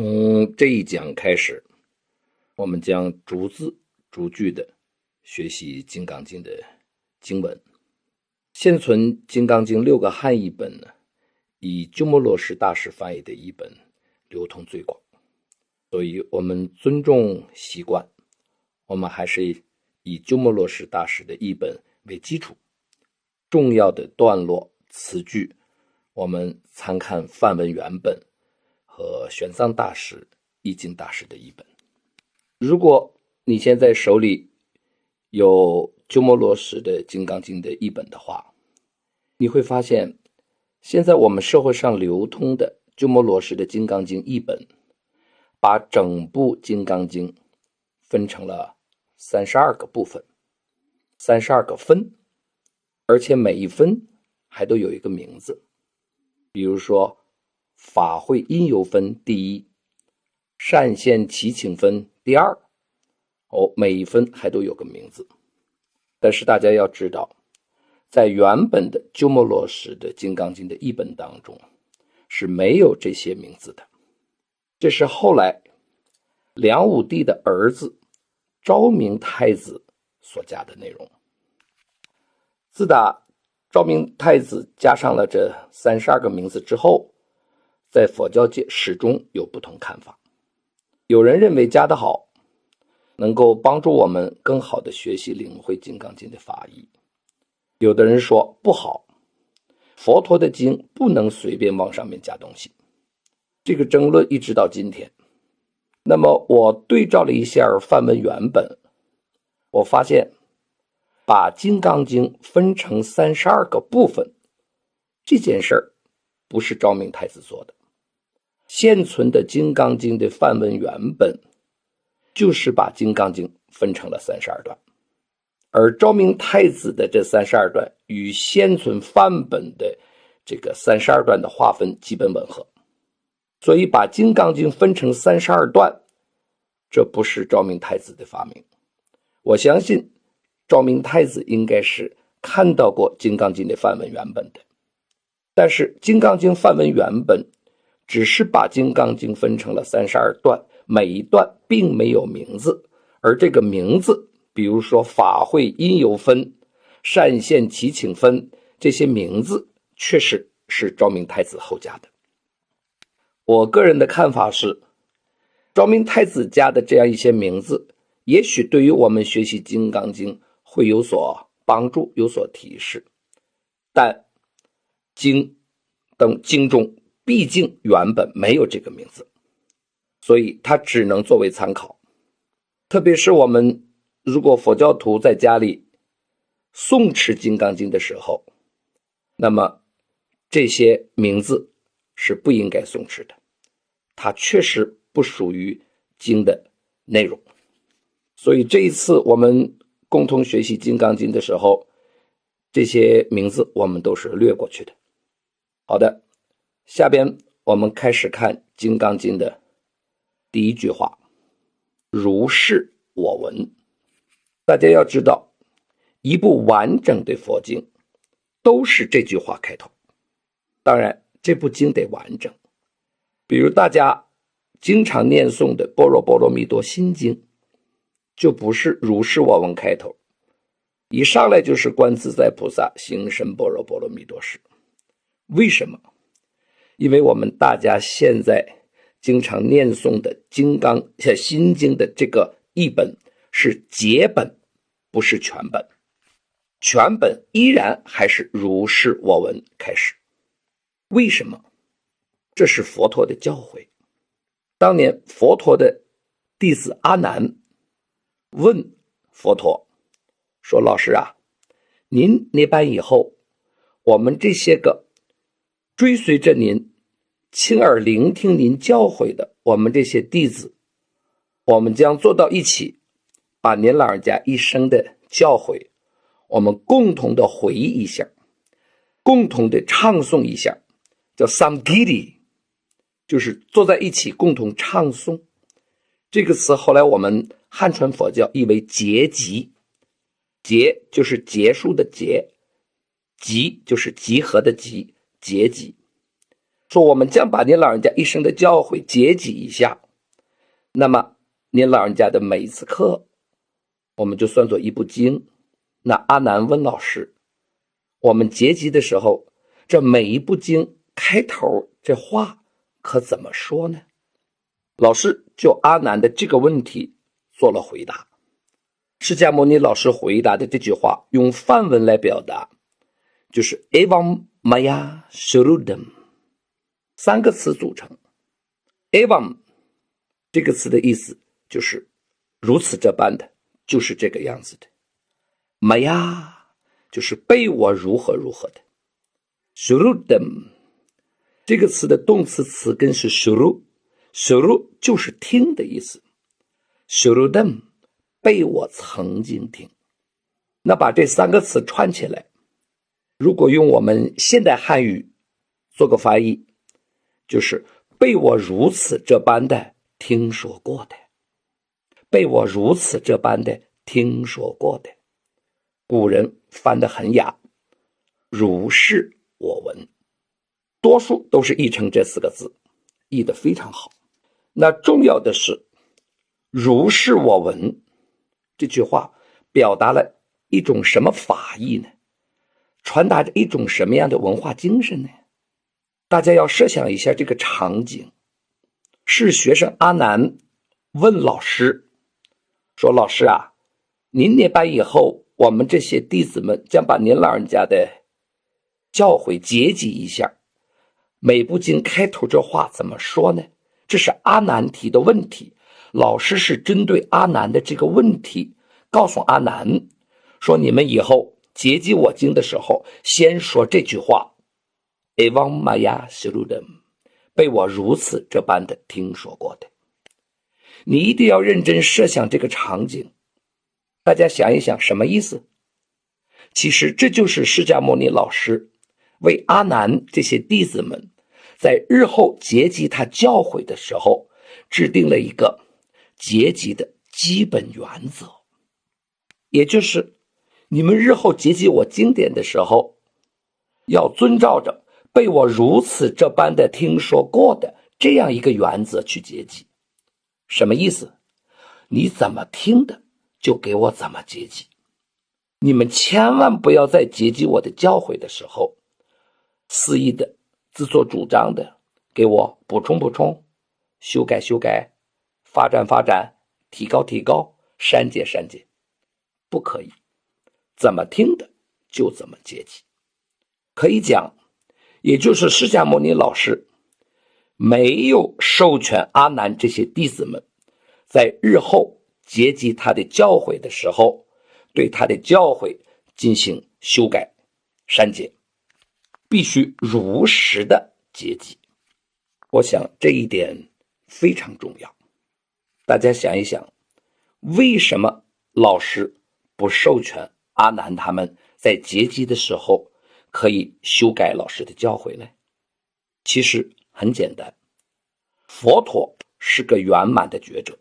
从这一讲开始，我们将逐字逐句的学习《金刚经》的经文。现存《金刚经》6个汉译本呢，以鸠摩罗什大师翻译的译本流通最广，所以我们尊重习惯，我们还是以鸠摩罗什大师的译本为基础，重要的段落词句我们参看梵文原本和玄奘大师、译经大师的译本。如果你现在手里有鸠摩罗什的《金刚经》的译本的话，你会发现现在我们社会上流通的鸠摩罗什的《金刚经》译本，把整部《金刚经》分成了32个部分，32个分，而且每一分还都有一个名字。比如说法会因由分第一，善现祈请分第二，每一分还都有个名字。但是大家要知道，在原本的鸠摩罗什的《金刚经》的译本当中是没有这些名字的，这是后来梁武帝的儿子昭明太子所加的内容。自打昭明太子加上了这32个名字之后，在佛教界始终有不同看法。有人认为加得好，能够帮助我们更好地学习领会《金刚经》的法义。有的人说不好，佛陀的经不能随便往上面加东西。这个争论一直到今天。那么我对照了一下梵文原本，我发现把《金刚经》分成32个部分，这件事儿不是昭明太子做的。现存的《金刚经》的梵文原本就是把《金刚经》分成了32段，而昭明太子的这32段与现存梵本的这个32段的划分基本吻合，所以把《金刚经》分成32段，这不是昭明太子的发明。我相信昭明太子应该是看到过《金刚经》的梵文原本的，但是《金刚经》梵文原本只是把《金刚经》分成了32段，每一段并没有名字，而这个名字，比如说法会因由分、善现祈请分，这些名字确实是昭明太子后加的。我个人的看法是，昭明太子加的这样一些名字，也许对于我们学习《金刚经》会有所帮助，有所提示，但经等经中毕竟原本没有这个名字，所以它只能作为参考。特别是我们如果佛教徒在家里诵持《金刚经》的时候，那么这些名字是不应该诵持的，它确实不属于经的内容。所以这一次我们共同学习《金刚经》的时候，这些名字我们都是略过去的。好的，下边我们开始看《金刚经》的第一句话，如是我闻。大家要知道，一部完整的佛经都是这句话开头。当然这部经得完整，比如大家经常念诵的《般若波罗蜜多心经》，就不是如是我闻开头，一上来就是观自在菩萨行深般若波罗蜜多时。为什么？因为我们大家现在经常念诵的心经的这个译本是结本，不是全本，全本依然还是如是我闻开始。为什么？这是佛陀的教诲。当年佛陀的弟子阿难问佛陀说，老师啊，您涅槃以后，我们这些个追随着您亲耳聆听您教诲的我们这些弟子，我们将坐到一起，把您老人家一生的教诲我们共同的回忆一下，共同的唱诵一下，叫 samgiti， 就是坐在一起共同唱诵。这个词后来我们汉传佛教译为结集，结就是结束的结，集就是集合的集，结集。说我们将把您老人家一生的教诲结集一下，那么您老人家的每一次课我们就算作一部经。那阿难问老师，我们结集的时候，这每一部经开头这话可怎么说呢？老师就阿难的这个问题做了回答。释迦牟尼老师回答的这句话用梵文来表达，就是 Evam Maya Shrudam 三个词组成。 Evam 这个词的意思就是如此这般的，就是这个样子的。Maya 就是被我如何如何的。 Shrudam 这个词的动词词根是 shru， shru 就是听的意思。 Shrudam 被我曾经听。那把这三个词串起来，如果用我们现代汉语做个翻译，就是被我如此这般的听说过的，被我如此这般的听说过的。古人翻得很雅，如是我闻，多数都是译成这四个字，译得非常好。那重要的是如是我闻这句话表达了一种什么法义呢？传达着一种什么样的文化精神呢？大家要设想一下这个场景，是学生阿难问老师说，老师啊，您涅槃以后，我们这些弟子们将把您老人家的教诲结集一下，每部经开头这话怎么说呢？这是阿难提的问题，老师是针对阿难的这个问题告诉阿难说，你们以后结集我经的时候先说这句话 Evam Maya Shrudam 被我如此这般的听说过的。你一定要认真设想这个场景，大家想一想什么意思？其实这就是释迦牟尼老师为阿难这些弟子们在日后结集他教诲的时候制定了一个结集的基本原则，也就是你们日后结集我经典的时候，要遵照着被我如此这般的听说过的这样一个原则去结集。什么意思？你怎么听的就给我怎么结集。你们千万不要在结集我的教诲的时候肆意的自作主张的给我补充补充，修改修改，发展发展，提高提高，删减删减，不可以。怎么听的就怎么结集。可以讲，也就是释迦牟尼老师没有授权阿难这些弟子们在日后结集他的教诲的时候对他的教诲进行修改删减，必须如实的结集。我想这一点非常重要。大家想一想，为什么老师不授权阿难他们在结集的时候可以修改老师的教诲呢？其实很简单，佛陀是个圆满的觉者，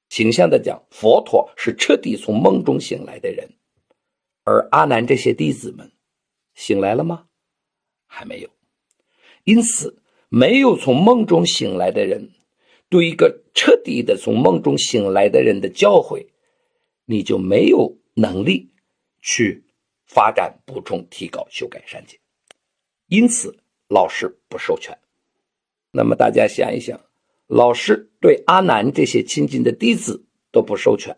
形象的讲，佛陀是彻底从梦中醒来的人，而阿难这些弟子们醒来了吗？还没有。因此没有从梦中醒来的人对一个彻底的从梦中醒来的人的教诲，你就没有能力去发展补充提高修改删减，因此老师不授权。那么大家想一想，老师对阿难这些亲近的弟子都不授权，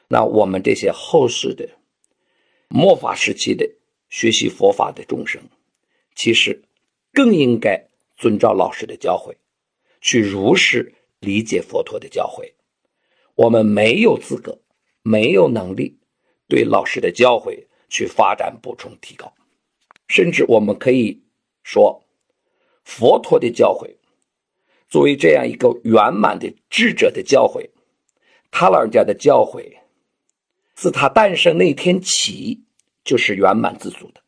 那我们这些后世的末法时期的学习佛法的众生，其实更应该遵照老师的教诲，去如实理解佛陀的教诲。我们没有资格，没有能力对老师的教诲去发展补充提高，甚至我们可以说，佛陀的教诲作为这样一个圆满的智者的教诲，他老人家的教诲自他诞生那天起就是圆满自足的，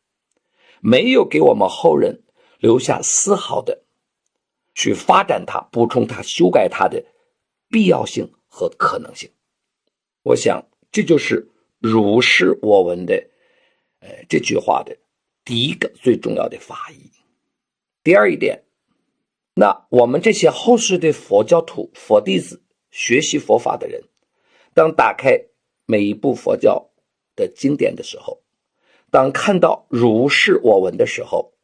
没有给我们后人留下丝毫的去发展它、补充它、修改它的必要性和可能性。我想这就是如是我闻的这句话的第一个最重要的法义。第二一点，那我们这些后世的佛教徒、佛弟子学习佛法的人，当打开每一部佛教的经典的时候，当看到如是我闻的时候，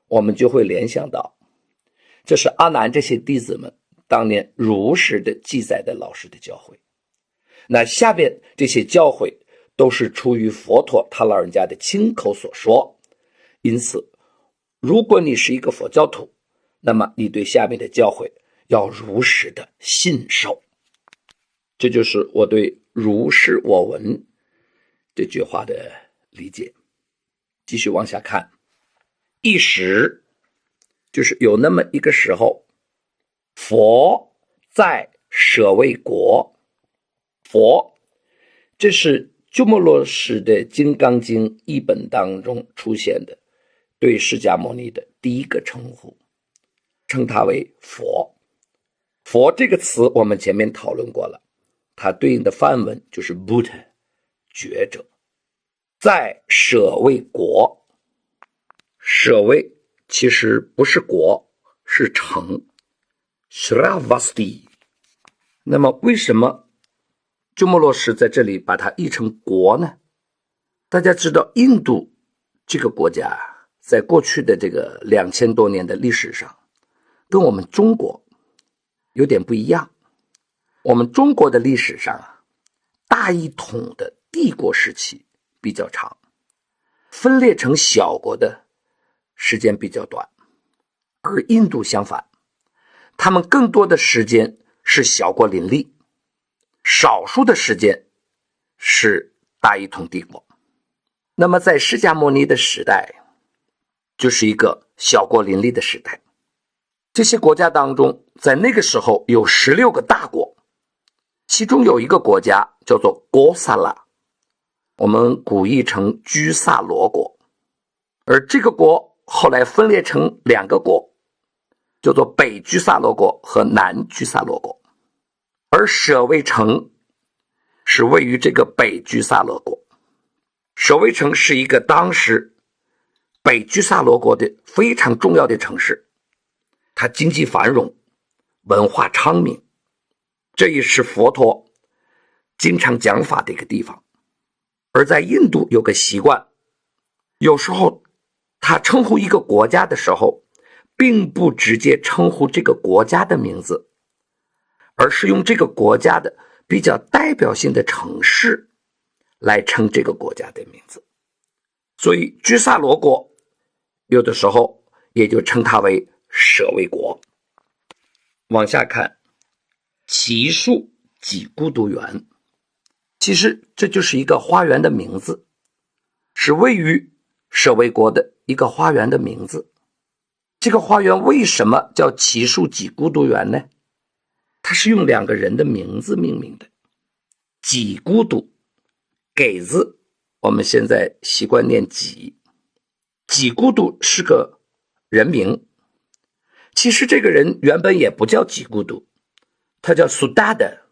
我们就会联想到，这是阿难这些弟子们当年如实的记载的老师的教诲。那下边这些教诲都是出于佛陀他老人家的亲口所说，因此如果你是一个佛教徒，那么你对下面的教诲要如实的信受。这就是我对如是我闻这句话的理解。继续往下看，一时就是有那么一个时候，佛在舍卫国。佛，这是鸠摩罗什的《金刚经》译本当中出现的对释迦牟尼的第一个称呼，称他为佛。佛这个词我们前面讨论过了，它对应的梵文就是 Buddha， 觉者。在舍卫国，舍卫其实不是国，是城 Shravasti。 那么为什么鸠摩罗什在这里把它译成国呢？大家知道印度这个国家在过去的这个2000多年的历史上跟我们中国有点不一样。我们中国的历史上大一统的帝国时期比较长，分裂成小国的时间比较短，而印度相反，他们更多的时间是小国林立，少数的时间是大一统帝国。那么在释迦牟尼的时代，就是一个小国林立的时代。这些国家当中，在那个时候有16个大国，其中有一个国家叫做哥萨拉，我们古译成居萨罗国。而这个国后来分裂成2个国，叫做北居萨罗国和南居萨罗国。而舍卫城是位于这个北居萨罗国。舍卫城是一个当时北居萨罗国的非常重要的城市，它经济繁荣，文化昌明，这也是佛陀经常讲法的一个地方。而在印度有个习惯，有时候他称呼一个国家的时候，并不直接称呼这个国家的名字，而是用这个国家的比较代表性的城市来称这个国家的名字。所以居萨罗国有的时候也就称它为舍卫国。往下看，祇树给孤独园，其实这就是一个花园的名字，是位于舍卫国的一个花园的名字。这个花园为什么叫祇树给孤独园呢？它是用2个人的名字命名的。给孤独，给字我们现在习惯念给，给孤独是个人名。其实这个人原本也不叫给孤独，他叫苏达的，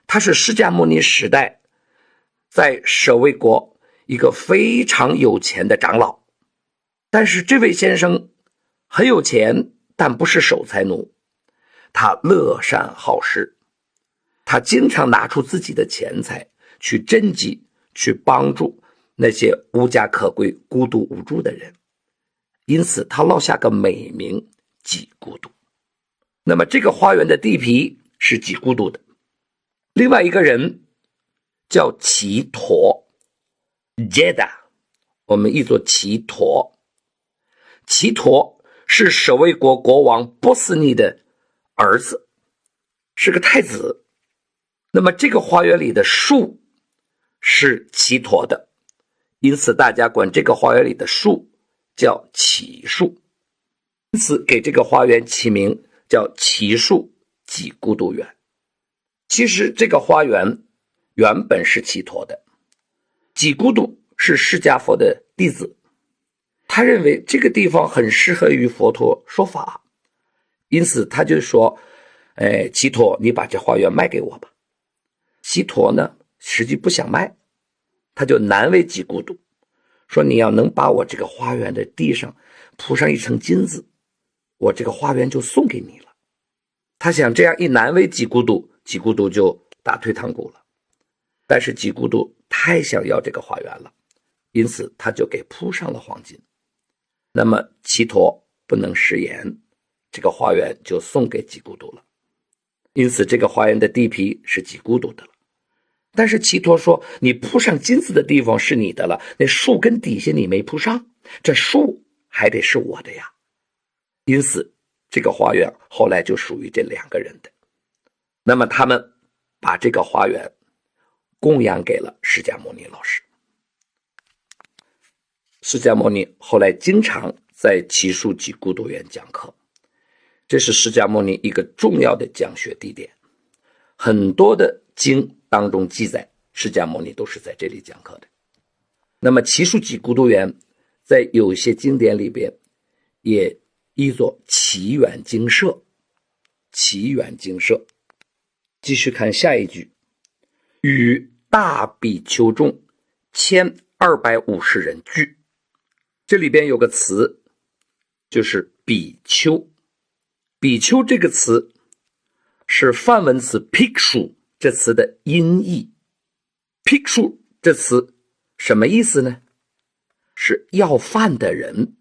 他是释迦牟尼时代在舍卫国一个非常有钱的长老。但是这位先生很有钱，但不是守财奴，他乐善好施，他经常拿出自己的钱财去赈济，去帮助那些无家可归、孤独无助的人，因此他落下个美名给孤独。那么这个花园的地皮是给孤独的。另外一个人叫祇陀 Jeda， 我们译作祇陀。祇陀是舍卫国国王波斯尼的儿子，是个太子。那么这个花园里的树是祇陀的，因此大家管这个花园里的树叫祇树，因此给这个花园起名叫祇树给孤独园。其实这个花园原本是祇陀的，给孤独是释迦佛的弟子，他认为这个地方很适合于佛陀说法，因此他就说祇陀，你把这花园卖给我吧。祇陀呢实际不想卖，他就难为给孤独，说你要能把我这个花园的地上铺上一层金子，我这个花园就送给你了。他想这样一难为吉孤独，吉孤独就打退堂鼓了。但是吉孤独太想要这个花园了，因此他就给铺上了黄金。那么齐陀不能食言，这个花园就送给吉孤独了。因此这个花园的地皮是吉孤独的了。但是齐陀说，你铺上金子的地方是你的了，那树根底下你没铺上，这树还得是我的呀。因此这个花园后来就属于这2个人的。那么他们把这个花园供养给了释迦牟尼老师。释迦牟尼后来经常在祇树吉孤独园讲课，这是释迦牟尼一个重要的讲学地点。很多的经当中记载，释迦牟尼都是在这里讲课的。那么祇树吉孤独园在有些经典里边也译作祇园精舍。祇园精舍。继续看下一句，与大比丘众1250人聚。这里边有个词，就是比丘。比丘这个词是梵文词 Bhikshu 这词的音译。Bhikshu 这词什么意思呢？是要饭的人。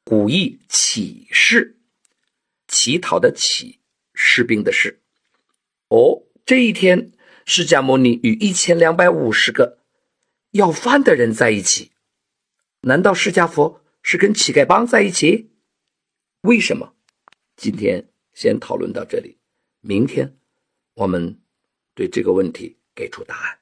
古译乞士，乞讨的乞，士兵的士。这一天释迦牟尼与1250个要饭的人在一起，难道释迦佛是跟乞丐帮在一起？为什么？今天先讨论到这里，明天我们对这个问题给出答案。